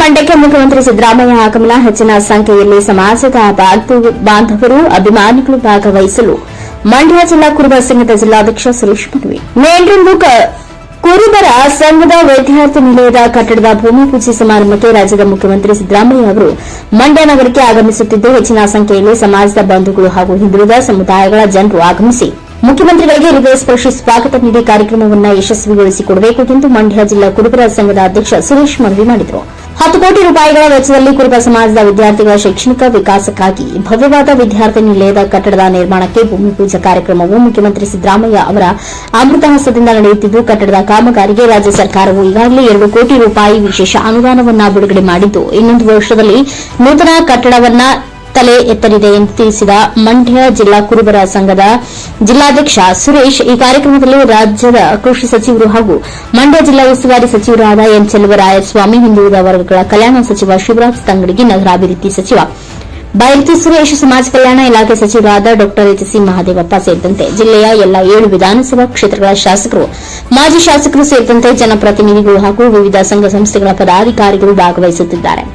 ಮಂಡ್ಯಕ್ಕೆ ಮುಖ್ಯಮಂತ್ರಿ ಸಿದ್ದರಾಮಯ್ಯ ಆಗಮನ, ಹೆಚ್ಚಿನ ಸಂಖ್ಯೆಯಲ್ಲಿ ಸಮಾಜದ ಬಾಂಧವರು, ಅಭಿಮಾನಿಗಳು ಭಾಗವಹಿಸಲು ಮಂಡ್ಯ ಜಿಲ್ಲಾ ಕುರುಬ ಸಂಘದ ಜಿಲ್ಲಾಧ್ಯಕ್ಷ ಸುರೇಶ್ ಮನವಿ. ನೇಂದ್ರಂದು ಕುರುಬರ ಸಂಘದ ವಿದ್ಯಾರ್ಥಿ ನಿಲಯದ ಕಟ್ಟಡದ ಭೂಮಿ ಪೂಜೆ ಸಮಾರಂಭಕ್ಕೆ ರಾಜ್ಯದ ಮುಖ್ಯಮಂತ್ರಿ ಸಿದ್ದರಾಮಯ್ಯ ಅವರು ಮಂಡ್ಯ ನಗರಕ್ಕೆ ಆಗಮಿಸುತ್ತಿದ್ದು, ಹೆಚ್ಚಿನ ಸಂಖ್ಯೆಯಲ್ಲಿ ಸಮಾಜದ ಬಂಧುಗಳು ಹಾಗೂ ಹಿಂದುಳಿದ ಸಮುದಾಯಗಳ ಜನರು ಆಗಮಿಸಿ ಮುಖ್ಯಮಂತ್ರಿಗಳಿಗೆ ಹೃದಯ ಸ್ಪರ್ಶಿ ಸ್ವಾಗತ ನೀಡಿ ಕಾರ್ಯಕ್ರಮವನ್ನು ಯಶಸ್ವಿಗೊಳಿಸಿಕೊಡಬೇಕು ಎಂದು ಮಂಡ್ಯ ಜಿಲ್ಲಾ ಕುರುಬರ ಸಂಘದ ಅಧ್ಯಕ್ಷ ಸುರೇಶ್ ಮನವಿ ಮಾಡಿದರು. 10 ಕೋಟಿ ರೂಪಾಯಿಗಳ ವೆಚ್ಚದಲ್ಲಿ ಕುರುಬ ಸಮಾಜದ ವಿದ್ಯಾರ್ಥಿಗಳ ಶೈಕ್ಷಣಿಕ ವಿಕಾಸಕ್ಕಾಗಿ ಭವ್ಯವಾದ ವಿದ್ಯಾರ್ಥಿ ನಿಲಯದ ಕಟ್ಟಡದ ನಿರ್ಮಾಣಕ್ಕೆ ಭೂಮಿ ಪೂಜೆ ಕಾರ್ಯಕ್ರಮವು ಮುಖ್ಯಮಂತ್ರಿ ಸಿದ್ದರಾಮಯ್ಯ ಅವರ ಅಮೃತ ಹಸ್ತದಿಂದ ನಡೆಯುತ್ತಿದ್ದು, ಕಟ್ಟಡದ ಕಾಮಗಾರಿಗೆ ರಾಜ್ಯ ಸರ್ಕಾರವು ಈಗಾಗಲೇ 2 ಕೋಟಿ ರೂಪಾಯಿ ವಿಶೇಷ ಅನುದಾನವನ್ನು ಬಿಡುಗಡೆ ಮಾಡಿದ್ದು, ಇನ್ನೊಂದು ವರ್ಷದಲ್ಲಿ ನೂತನ ಕಟ್ಟಡವನ್ನ ತಲೆ ಎತ್ತಲಿದೆ ಎಂದು ತಿಳಿಸಿದ ಮಂಡ್ಯ ಜಿಲ್ಲಾ ಕುರುಬರ ಸಂಘದ ಜಿಲ್ಲಾಧ್ಯಕ್ಷ ಸುರೇಶ್, ಈ ಕಾರ್ಯಕ್ರಮದಲ್ಲಿ ರಾಜ್ಯದ ಕೃಷಿ ಸಚಿವರು ಹಾಗೂ ಮಂಡ್ಯ ಜಿಲ್ಲಾ ಉಸ್ತುವಾರಿ ಸಚಿವರಾದ ಎಂ ಚೆಲುವರಾಯಸ್ವಾಮಿ, ಹಿಂದುಳಿದ ವರ್ಗಗಳ ಕಲ್ಯಾಣ ಸಚಿವ ಶಿವರಾಜ್ ತಂಗಡಗಿ, ನಗರಾಭಿವೃದ್ಧಿ ಸಚಿವ ಬೈರತಿ ಸುರೇಶ್, ಸಮಾಜ ಕಲ್ಯಾಣ ಇಲಾಖೆ ಸಚಿವರಾದ ಡಾ ಎಚ್ ಸಿ ಮಹದೇವಪ್ಪ ಸೇರಿದಂತೆ ಜಿಲ್ಲೆಯ ಎಲ್ಲಾ 7 ವಿಧಾನಸಭಾ ಕ್ಷೇತ್ರಗಳ ಶಾಸಕರು, ಮಾಜಿ ಶಾಸಕರು ಸೇರಿದಂತೆ ಜನಪ್ರತಿನಿಧಿಗಳು ಹಾಗೂ ವಿವಿಧ ಸಂಘ ಸಂಸ್ಥೆಗಳ ಪದಾಧಿಕಾರಿಗಳು ಭಾಗವಹಿಸುತ್ತಿದ್ದಾರೆ.